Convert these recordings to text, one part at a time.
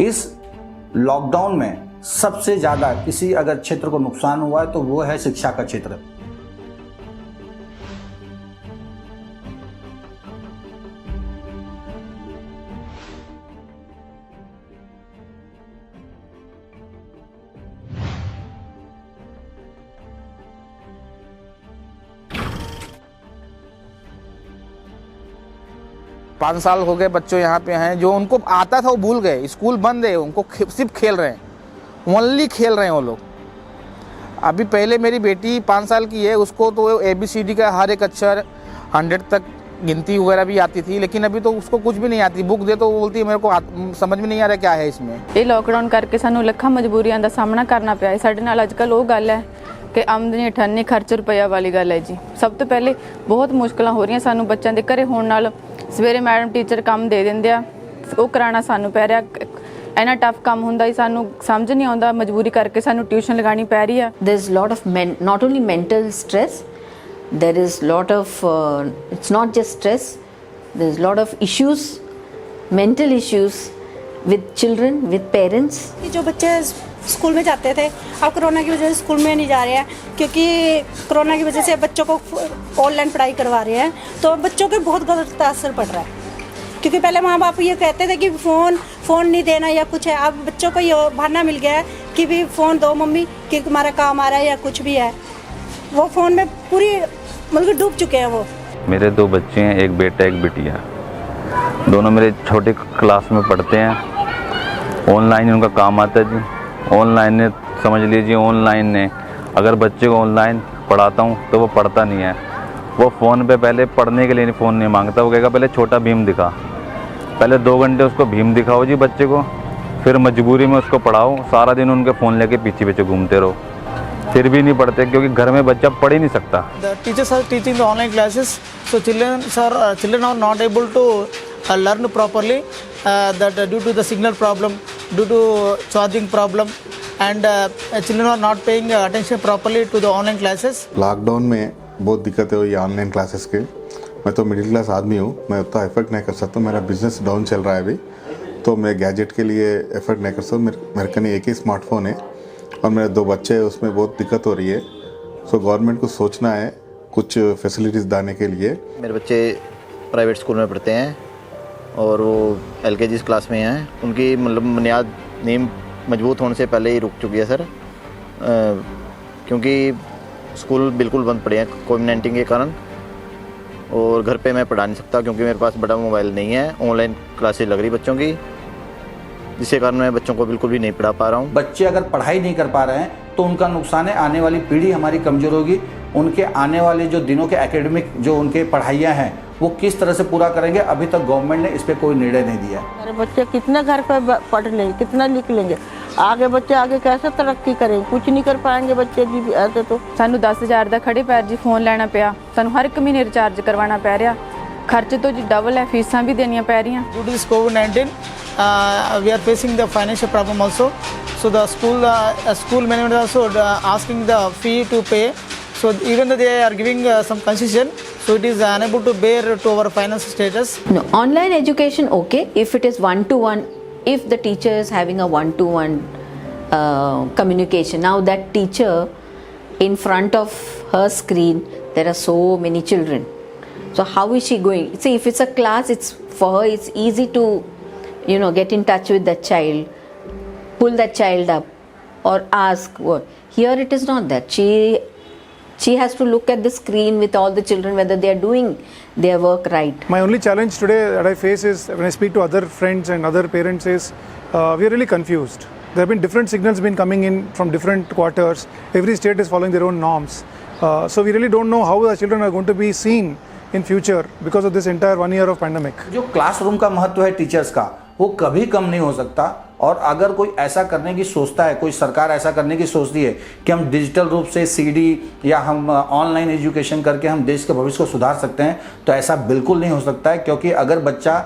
इस लॉकडाउन में सबसे ज़्यादा किसी अगर क्षेत्र को नुकसान हुआ है तो वो है शिक्षा का क्षेत्र। पाँच साल हो गए बच्चों यहाँ पे हैं, जो उनको आता था वो भूल गए, स्कूल बंद है, उनको सिर्फ खेल रहे हैं, ओनली खेल रहे हैं वो लोग। अभी पहले मेरी बेटी 5 साल की है, उसको तो ABCD का हर एक अक्षर 100 तक गिनती वगैरह भी आती थी, लेकिन अभी तो उसको कुछ भी नहीं आती। बुक दे तो वो बोलती है मेरे को समझ में नहीं आ रहा क्या है इसमें। ਇਹ ਲੋਕਡਾਊਨ ਕਰਕੇ ਸਾਨੂੰ ਲੱਖਾਂ ਮਜਬੂਰੀਆਂ ਦਾ ਸਾਹਮਣਾ ਕਰਨਾ ਪਿਆ ਹੈ। ਸਾਡੇ ਨਾਲ ਅੱਜਕੱਲ ਉਹ ਗੱਲ ਹੈ ਕਿ ਆਮਦਨੀ 98 ਖਰਚ ਰੁਪਈਆ ਵਾਲੀ ਗੱਲ ਹੈ ਜੀ। ਸਭ ਤੋਂ ਪਹਿਲੇ ਬਹੁਤ ਮੁਸ਼ਕਲਾਂ ਹੋ ਰਹੀਆਂ ਸਾਨੂੰ ਬੱਚਿਆਂ ਦੇ ਘਰੇ ਹੋਣ ਨਾਲ। ਸਵੇਰੇ ਮੈਡਮ ਟੀਚਰ ਕੰਮ ਦੇ ਦਿੰਦੇ ਆ, ਉਹ ਕਰਾਉਣਾ ਸਾਨੂੰ ਪੈ ਰਿਹਾ। ਇੰਨਾ ਟਫ ਕੰਮ ਹੁੰਦਾ ਹੀ ਸਾਨੂੰ ਸਮਝ ਨਹੀਂ ਆਉਂਦਾ, ਮਜਬੂਰੀ ਕਰਕੇ ਸਾਨੂੰ ਟਿਊਸ਼ਨ ਲਗਾਉਣੀ ਪੈ ਰਹੀ ਆ। There's a lot of not only mental stress, there is lot of it's not just stress, there's a lot of issues, mental issues with children, with parents. जो बच्चे स्कूल में जाते थे अब कोरोना की वजह से स्कूल में नहीं जा रहे हैं, क्योंकि कोरोना की वजह से बच्चों को ऑनलाइन पढ़ाई करवा रहे हैं, तो बच्चों के बहुत गलत असर पड़ रहा है। क्योंकि पहले माँ बाप ये कहते थे कि फ़ोन नहीं देना या कुछ है, अब बच्चों को ये बहाना मिल गया है कि भी फ़ोन दो मम्मी कि हमारा काम आ रहा है या कुछ भी है। वो फ़ोन में पूरी मतलब डूब चुके हैं वो। मेरे 2 बच्चे हैं, एक बेटा एक बिटिया, दोनों मेरे छोटे क्लास में पढ़ते हैं। ऑनलाइन उनका काम आता है जी। ऑनलाइन ने समझ लीजिए, ऑनलाइन ने अगर बच्चे को ऑनलाइन पढ़ाता हूँ तो वो पढ़ता नहीं है। वो फ़ोन पे पहले पढ़ने के लिए फ़ोन नहीं मांगता, वो कहेगा पहले छोटा भीम दिखा। पहले 2 घंटे उसको भीम दिखाओ जी बच्चे को, फिर मजबूरी में उसको पढ़ाओ। सारा दिन उनके फ़ोन लेके पीछे पीछे घूमते रहो, फिर भी नहीं पढ़ते, क्योंकि घर में बच्चा पढ़ ही नहीं सकता। The teachers are teaching the online classes, so children are not able to learn properly. That due to the signal problem, due to charging problem, and children are not paying attention properly to the online classes. Lockdown में बहुत दिक्कतें हुई online classes के। मैं तो middle class आदमी हूँ, मैं उतना एफर्ट नहीं कर सकता। मेरा बिजनेस डाउन चल रहा है अभी, तो मैं गैजेट के लिए एफर्ट नहीं कर सकता। मेरे कने एक ही स्मार्टफोन है और मेरे 2 बच्चे हैं, उसमें बहुत दिक्कत हो रही है। सो गवर्नमेंट को सोचना है कुछ फैसिलिटीज़ देने के लिए। मेरे बच्चे प्राइवेट स्कूल में पढ़ते हैं और वो LKG क्लास में हैं। उनकी मतलब बुनियाद नींव मजबूत होने से पहले ही रुक चुकी है सर, क्योंकि स्कूल बिल्कुल बंद पड़े हैं कोविड-19 के कारण। और घर पे मैं पढ़ा नहीं सकता क्योंकि मेरे पास बड़ा मोबाइल नहीं है। ऑनलाइन क्लासेस लग रही बच्चों की, जिसके कारण मैं बच्चों को बिल्कुल भी नहीं पढ़ा पा रहा हूँ। बच्चे अगर पढ़ाई नहीं कर पा रहे हैं तो उनका नुकसान है, आने वाली पीढ़ी हमारी कमज़ोर होगी। उनके आने वाले जो दिनों के एकेडमिक जो उनके पढ़ाइयाँ हैं वो किस तरह से पूरा करेंगे, अभी तक गवर्नमेंट ने इस पर कोई निर्णय नहीं दिया। अरे बच्चे कितना घर पर पढ़ लेंगे, कितना लिख लेंगे, आगे बच्चे आगे कैसे तरक्की करेंगे, कुछ नहीं कर पाएंगे बच्चे जी ऐसे तो। ਸਾਨੂੰ 10,000 ਦਾ ਖੜੇ ਪੈਰ ਜੀ ਫੋਨ ਲੈਣਾ ਪਿਆ, ਸਾਨੂੰ ਹਰ ਇੱਕ ਮਹੀਨੇ ਰਿਚਾਰਜ ਕਰਵਾਉਣਾ ਪੈ ਰਿਹਾ। ਖਰਚ ਤੋਂ ਜੀ ਡਬਲ ਹੈ, ਫੀਸਾਂ ਵੀ ਦੇਣੀਆਂ ਪੈ ਰਹੀਆਂ। Due to this COVID-19, we are facing the financial problem also. So the school management is also asking the fee to pay. So even though they are giving some concession, so it is unable to bear to our financial status. No, online education okay if it is 1-to-1, if the teacher is having a 1-to-1 communication. Now that teacher in front of her screen, there are so many children. So how is she going? See, if it's a class, it's for her it's easy to get in touch with that child, pull that child up or ask what. Here it is not that. She has to look at the screen with all the children whether they are doing their work right. My only challenge today that I face is when I speak to other friends and other parents is we are really confused. There have been different signals been coming in from different quarters. Every state is following their own norms. So we really don't know how the children are going to be seen in future because of this entire 1 year of pandemic. जो classroom का महत्व है teachers का, वो कभी कम नहीं हो सकता। और अगर कोई ऐसा करने की सोचता है, कोई सरकार ऐसा करने की सोचती है कि हम डिजिटल रूप से CD या हम ऑनलाइन एजुकेशन करके हम देश के भविष्य को सुधार सकते हैं, तो ऐसा बिल्कुल नहीं हो सकता है। क्योंकि अगर बच्चा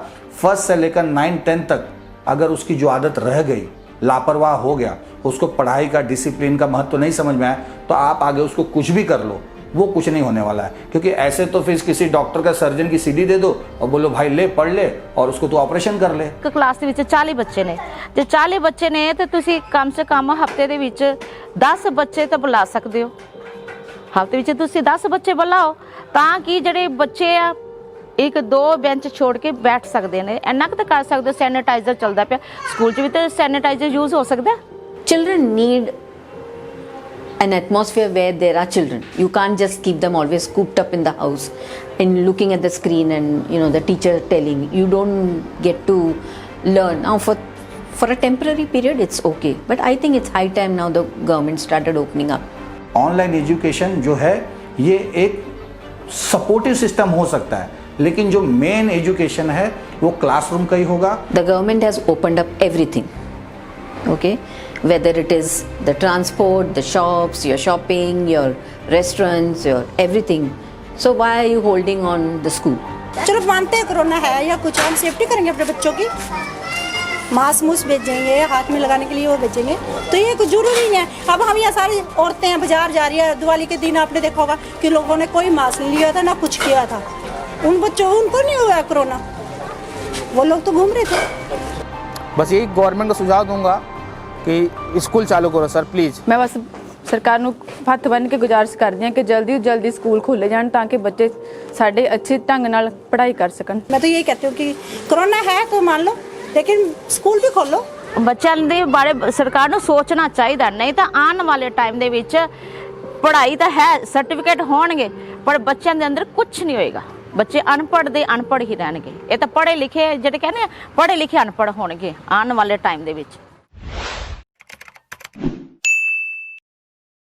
1st से लेकर 9-10 तक अगर उसकी जो आदत रह गई, लापरवाह हो गया, उसको पढ़ाई का डिसिप्लिन का महत्व नहीं समझ में आया, तो आप आगे उसको कुछ भी कर लो, वो कुछ नहीं होने वाला है, क्योंकि ऐसे तो फिर किसी डॉक्टर का सर्जन की सीडी दे दो और बोलो भाई ले पढ़ ले और उसको तो ऑपरेशन कर ले। ਇੱਕ ਕਲਾਸ ਦੇ ਵਿੱਚ 40 ਬੱਚੇ ਨੇ, ਜੇ 40 ਬੱਚੇ ਨੇ ਤੇ ਤੁਸੀਂ ਕਮ ਸੇ ਕਮ ਹਫਤੇ ਦੇ ਵਿੱਚ 10 ਬੱਚੇ ਤਾਂ ਬੁਲਾ ਸਕਦੇ ਹੋ। ਹਫਤੇ ਵਿੱਚ ਤੁਸੀਂ 10 ਬੱਚੇ ਬੁਲਾਓ ਤਾਂ ਕਿ ਜਿਹੜੇ ਬੱਚੇ ਆ ਇੱਕ ਦੋ ਬੈਂਚ ਛੋੜ ਕੇ ਬੈਠ ਸਕਦੇ ਨੇ, ਇੰਨਾ ਕੁ ਤਾਂ ਕਰ ਸਕਦੇ ਹੋ। ਸੈਨੀਟਾਈਜ਼ਰ ਚੱਲਦਾ ਪਿਆ ਸਕੂਲ 'ਚ ਵੀ, ਤਾਂ ਸੈਨੀਟਾਈਜ਼ਰ ਯੂਜ਼ ਹੋ ਸਕਦਾ। Children need an atmosphere where there are children. You can't just keep them always cooped up in the house and looking at the screen and the teacher telling. You don't get to learn. Now for a temporary period it's okay, but I think it's high time now the government started opening up. Online education जो है ये एक supportive system हो सकता है, लेकिन जो main education है वो क्लासरूम का ही होगा। The government has opened up everything, okay, whether it is the transport, the shops, your shopping, your restaurants, your everything. So why are you holding on the school? चलो मानते हैं corona है या कुछ, हम सेफ्टी करेंगे अपने बच्चों की, मास्क मूस भेजेंगे, हाथ में लगाने के लिए वो भेजेंगे, तो ये कुछ जरूरी है। अब हम यहाँ सारी औरतें हैं बाजार जा रही है, दिवाली के दिन आपने देखा होगा कि लोगों ने कोई मास्क नहीं लिया था ना कुछ किया था। उन बच्चों उनको नहीं हुआ कोरोना, वो लोग तो घूम रहे थे। बस यही गवर्नमेंट को सुझाव दूंगा कि स्कूल चालू करो सर प्लीज़। ਮੈਂ ਬਸ ਸਰਕਾਰ ਨੂੰ ਹੱਥ ਬੰਨ੍ਹ ਕੇ ਗੁਜ਼ਾਰਿਸ਼ ਕਰਦੀ ਹਾਂ ਕਿ ਜਲਦੀ ਤੋਂ ਜਲਦੀ ਸਕੂਲ ਖੋਲ੍ਹੇ ਜਾਣ ਤਾਂ ਕਿ ਬੱਚੇ ਸਾਡੇ ਅੱਛੇ ਢੰਗ ਨਾਲ ਪੜ੍ਹਾਈ ਕਰ ਸਕਣ। मैं तो यही कहती हूँ कि कोरोना है तो मान लो, लेकिन स्कूल भी खोलो। ਬੱਚਿਆਂ ਦੇ ਬਾਰੇ ਸਰਕਾਰ ਨੂੰ ਸੋਚਣਾ ਚਾਹੀਦਾ, ਨਹੀਂ ਤਾਂ ਆਉਣ ਵਾਲੇ ਟਾਈਮ ਦੇ ਵਿੱਚ ਪੜ੍ਹਾਈ ਤਾਂ ਹੈ, ਸਰਟੀਫਿਕੇਟ ਹੋਣਗੇ, ਪਰ ਬੱਚਿਆਂ ਦੇ ਅੰਦਰ ਕੁਝ ਨਹੀਂ ਹੋਏਗਾ। ਬੱਚੇ ਅਨਪੜ੍ਹ ਦੇ ਅਨਪੜ੍ਹ ਹੀ ਰਹਿਣਗੇ। ਇਹ ਤਾਂ ਪੜ੍ਹੇ ਲਿਖੇ ਜਿਹੜੇ ਕਹਿੰਦੇ ਪੜ੍ਹੇ ਲਿਖੇ ਅਨਪੜ੍ਹ ਹੋਣਗੇ ਆਉਣ ਵਾਲੇ ਟਾਈਮ ਦੇ ਵਿੱਚ।